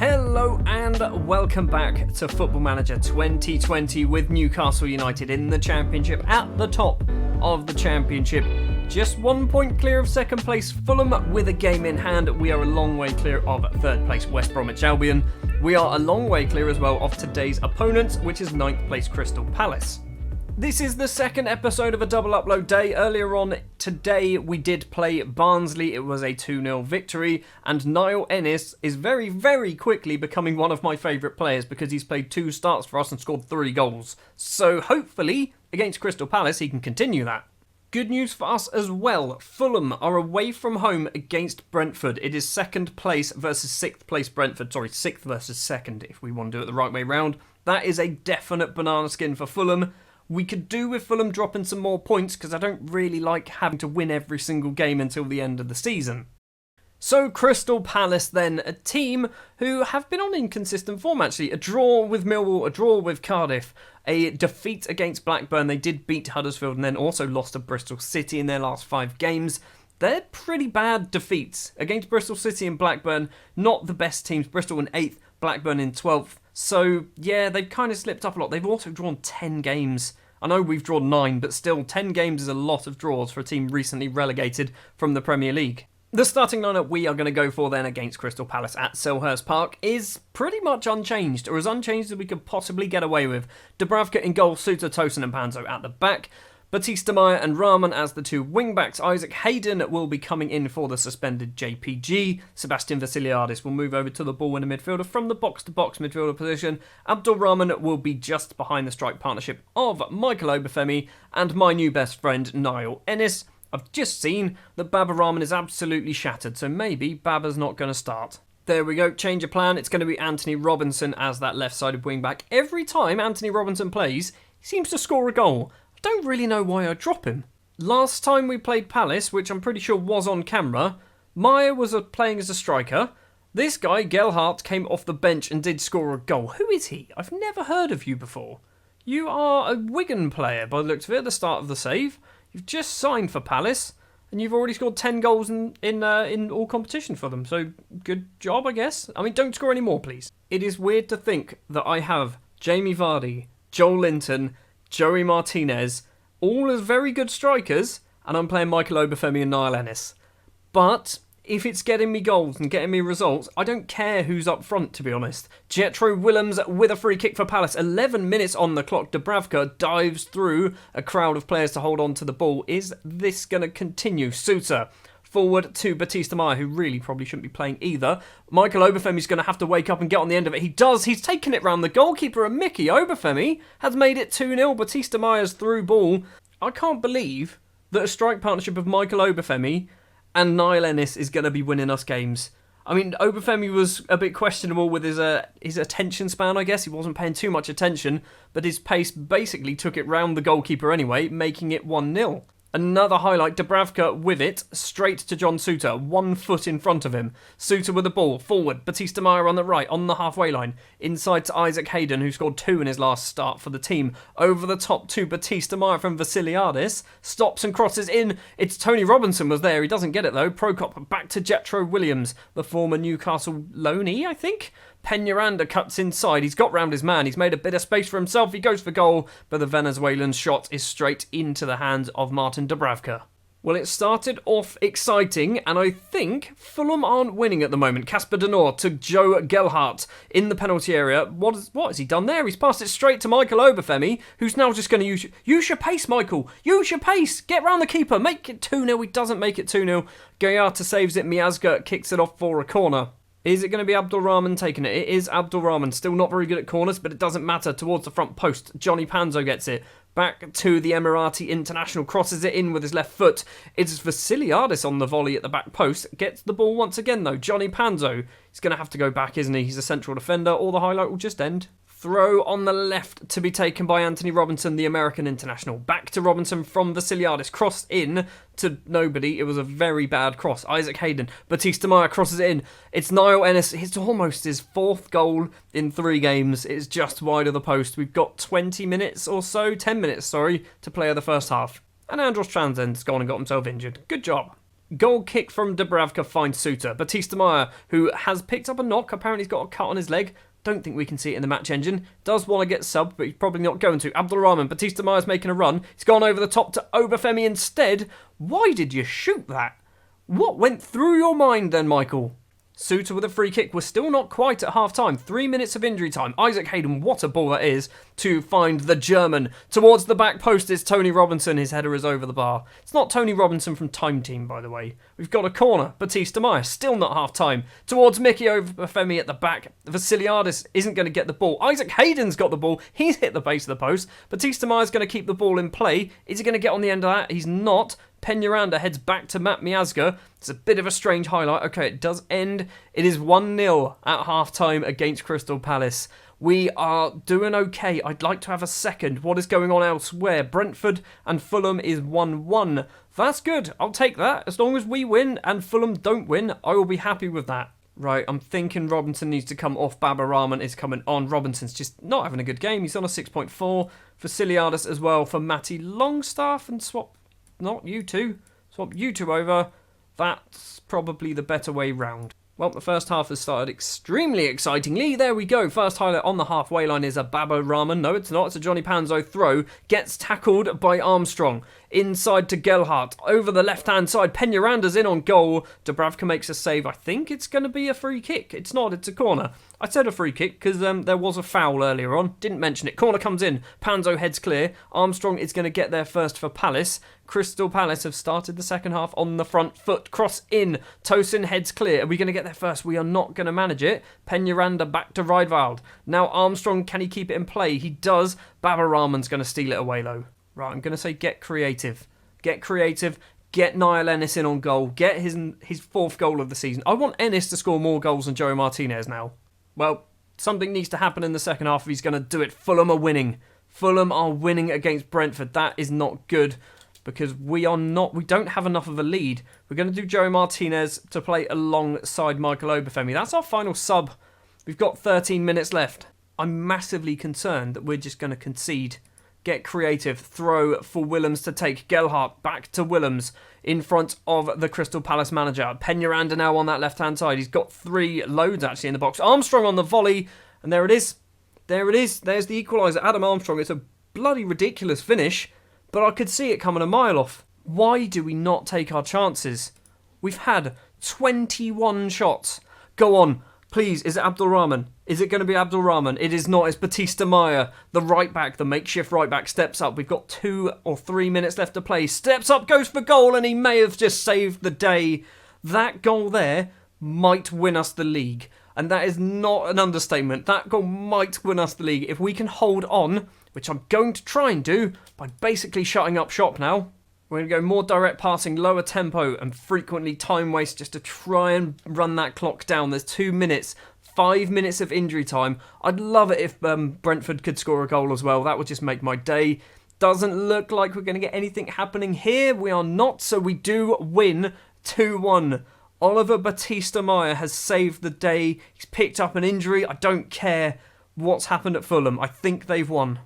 Hello and welcome back to Football Manager 2020 with Newcastle United in the Championship at the top of the Championship. Just 1 point clear of second place Fulham with a game in hand. We are a long way clear of third place West Bromwich Albion. We are a long way clear as well of today's opponent, which is 9th place Crystal Palace. This is the second episode of a double upload day. Earlier on today we did play Barnsley. It was a 2-0 victory, and Niall Ennis is very, very quickly becoming one of my favourite players because he's played 2 starts for us and scored 3 goals. So hopefully against Crystal Palace he can continue that. Good news for us as well. Fulham are away from home against Brentford. It is 2nd place versus 6th place Brentford. Sorry, 6th versus 2nd if we want to do it the right way round. That is a definite banana skin for Fulham. We could do with Fulham dropping some more points because I don't really like having to win every single game until the end of the season. So Crystal Palace then, a team who have been on inconsistent form actually. A draw with Millwall, a draw with Cardiff, a defeat against Blackburn. They did beat Huddersfield and then also lost to Bristol City in their last 5 games. They're pretty bad defeats. Against Bristol City and Blackburn, not the best teams. Bristol in 8th, Blackburn in 12th. So yeah, they've kind of slipped up a lot. They've also drawn 10 games. I know we've drawn 9, but still 10 games is a lot of draws for a team recently relegated from the Premier League. The starting lineup we are going to go for then against Crystal Palace at Selhurst Park is pretty much unchanged, or as unchanged as we could possibly get away with. Dubravka in goal, Suter, Tosin and Panzo at the back. Batista Maya and Rahman as the 2 wing-backs. Isaac Hayden will be coming in for the suspended JPG. Sebastian Vassiliadis will move over to the ball-winner midfielder from the box-to-box midfielder position. Abdul Rahman will be just behind the strike partnership of Michael Obafemi and my new best friend Niall Ennis. I've just seen that Baba Rahman is absolutely shattered, so maybe Baba's not going to start. There we go, change of plan. It's going to be Anthony Robinson as that left-sided wing-back. Every time Anthony Robinson plays, he seems to score a goal. Don't really know why I drop him. Last time we played Palace, which I'm pretty sure was on camera, Maya was playing as a striker. This guy, Gelhardt, came off the bench and did score a goal. Who is he? I've never heard of you before. You are a Wigan player by the looks of it at the start of the save. You've just signed for Palace, and you've already scored 10 goals in all competition for them. So good job, I guess. I mean, don't score any more, please. It is weird to think that I have Jamie Vardy, Joel Linton, Joey Martinez, all as very good strikers, and I'm playing Michael Obafemi and Niall Ennis. But if it's getting me goals and getting me results, I don't care who's up front, to be honest. Jetro Willems with a free kick for Palace. 11 minutes on the clock. Dubravka dives through a crowd of players to hold on to the ball. Is this going to continue? Suter forward to Batista Maya, who really probably shouldn't be playing either. Michael Obafemi's going to have to wake up and get on the end of it. He does. He's taken it round the goalkeeper, and Mickey Obafemi has made it 2-0. Batista Maya's through ball. I can't believe that a strike partnership of Michael Obafemi and Niall Ennis is going to be winning us games. I mean, Obafemi was a bit questionable with his attention span, I guess. He wasn't paying too much attention, but his pace basically took it round the goalkeeper anyway, making it 1-0. Another highlight, Dubravka with it, straight to John Suter, 1 foot in front of him. Suter with the ball, forward, Batista Maya on the right, on the halfway line. Inside to Isaac Hayden, who scored 2 in his last start for the team. Over the top to Batista Maya from Vassiliadis, stops and crosses in. It's Tony Robinson was there, he doesn't get it though. Prokop back to Jetro Williams, the former Newcastle loanee, I think. Peñaranda cuts inside, he's got round his man, he's made a bit of space for himself, he goes for goal, but the Venezuelan shot is straight into the hands of Martin Dubravka. Well, it started off exciting, and I think Fulham aren't winning at the moment. Casper De Norre to Joe Gelhardt in the penalty area. What has he done there? He's passed it straight to Michael Obafemi, who's now just going to use your pace, Michael. Use your pace. Get round the keeper. Make it 2-0. He doesn't make it 2-0. Gayata saves it. Miazga kicks it off for a corner. Is it going to be Abdul Rahman taking it? It is Abdul Rahman. Still not very good at corners, but it doesn't matter. Towards the front post, Johnny Panzo gets it. Back to the Emirati international, crosses it in with his left foot. It's Vassiliadis on the volley at the back post. Gets the ball once again, though. Johnny Panzo. He's going to have to go back, isn't he? He's a central defender, or the highlight will just end. Throw on the left to be taken by Anthony Robinson, the American international. Back to Robinson from Vassiliadis. Crossed in to nobody. It was a very bad cross. Isaac Hayden. Batista Maya crosses it in. It's Niall Ennis. It's almost his 4th goal in 3 games. It's just wide of the post. We've got 10 minutes, to play of the first half. And Andros Transcend's gone and got himself injured. Good job. Goal kick from Dubravka finds Suter. Batista Meyer, who has picked up a knock, apparently he's got a cut on his leg. Don't think we can see it in the match engine. Does want to get subbed, but he's probably not going to. Abdulrahman, Batista Meyer's making a run. He's gone over the top to Obafemi instead. Why did you shoot that? What went through your mind then, Michael? Suter with a free kick. We're still not quite at half-time. 3 minutes of injury time. Isaac Hayden, what a ball that is, to find the German. Towards the back post is Tony Robinson. His header is over the bar. It's not Tony Robinson from Time Team, by the way. We've got a corner. Batista Meyer, still not half-time. Towards Mickey Obafemi at the back. Vasiliadis isn't going to get the ball. Isaac Hayden's got the ball. He's hit the base of the post. Batista Meyer's going to keep the ball in play. Is he going to get on the end of that? He's not. Peñaranda heads back to Matt Miazga. It's a bit of a strange highlight. Okay, it does end. It is 1-0 at half-time against Crystal Palace. We are doing okay. I'd like to have a second. What is going on elsewhere? Brentford and Fulham is 1-1. That's good. I'll take that. As long as we win and Fulham don't win, I will be happy with that. Right, I'm thinking Robinson needs to come off. Baba Rahman is coming on. Robinson's just not having a good game. He's on a 6.4. Vasiliadis as well for Matty Longstaff and swap... Not you two. Swap you two over. That's probably the better way round. Well, the first half has started extremely excitingly. There we go. First highlight on the halfway line is a Baba Rahman. No, it's not. It's a Johnny Panzo throw. Gets tackled by Armstrong. Inside to Gelhardt. Over the left-hand side. Peñaranda's in on goal. Dubravka makes a save. I think it's going to be a free kick. It's not. It's a corner. I said a free kick because there was a foul earlier on. Didn't mention it. Corner comes in. Panzo heads clear. Armstrong is going to get there first for Palace. Crystal Palace have started the second half on the front foot. Cross in. Tosin heads clear. Are we going to get there first? We are not going to manage it. Peñaranda back to Riedwald. Now Armstrong, can he keep it in play? He does. Baba Rahman's going to steal it away though. Right, I'm going to say get creative. Get creative. Get Niall Ennis in on goal. Get his fourth goal of the season. I want Ennis to score more goals than Joe Martinez now. Well, something needs to happen in the second half if he's going to do it. Fulham are winning. Fulham are winning against Brentford. That is not good because we don't have enough of a lead. We're going to do Joe Martinez to play alongside Michael Obafemi. That's our final sub. We've got 13 minutes left. I'm massively concerned that we're just going to concede. Get creative. Throw for Willems to take. Gelhardt back to Willems in front of the Crystal Palace manager. Peñaranda now on that left-hand side. He's got 3 loads actually in the box. Armstrong on the volley. And there it is. There it is. There's the equaliser. Adam Armstrong. It's a bloody ridiculous finish. But I could see it coming a mile off. Why do we not take our chances? We've had 21 shots. Go on. Please, is it Abdulrahman? Is it going to be Abdulrahman? It is not. It's Batista Meyer, the right back, the makeshift right back, steps up. We've got 2 or 3 minutes left to play. Steps up, goes for goal, and he may have just saved the day. That goal there might win us the league. And that is not an understatement. That goal might win us the league. If we can hold on, which I'm going to try and do by basically shutting up shop now. We're going to go more direct passing, lower tempo, and frequently time waste just to try and run that clock down. There's 2 minutes, 5 minutes of injury time. I'd love it if Brentford could score a goal as well. That would just make my day. Doesn't look like we're going to get anything happening here. We are not, so we do win 2-1. Oliver Batista Meyer has saved the day. He's picked up an injury. I don't care what's happened at Fulham. I think they've won.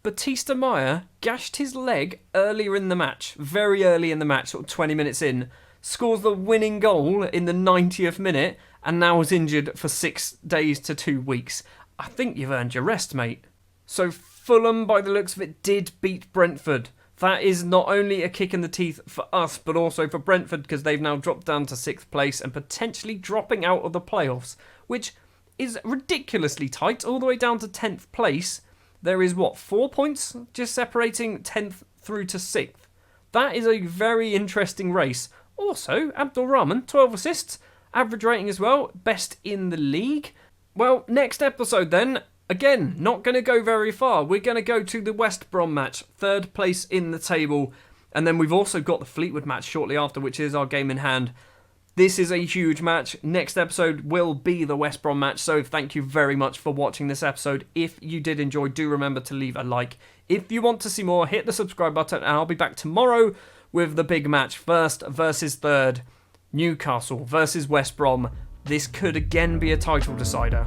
Batista Meyer gashed his leg earlier in the match, very early in the match, sort of 20 minutes in, scores the winning goal in the 90th minute, and now is injured for 6 days to 2 weeks. I think you've earned your rest, mate. So Fulham, by the looks of it, did beat Brentford. That is not only a kick in the teeth for us, but also for Brentford, because they've now dropped down to 6th place and potentially dropping out of the playoffs, which is ridiculously tight, all the way down to 10th place. There is, 4 points just separating 10th through to 6th. That is a very interesting race. Also, Abdulrahman, 12 assists, average rating as well, best in the league. Well, next episode then, again, not going to go very far. We're going to go to the West Brom match, 3rd place in the table. And then we've also got the Fleetwood match shortly after, which is our game in hand. This is a huge match. Next episode will be the West Brom match, so thank you very much for watching this episode. If you did enjoy, do remember to leave a like. If you want to see more, hit the subscribe button, and I'll be back tomorrow with the big match. 1st versus 3rd, Newcastle versus West Brom. This could again be a title decider.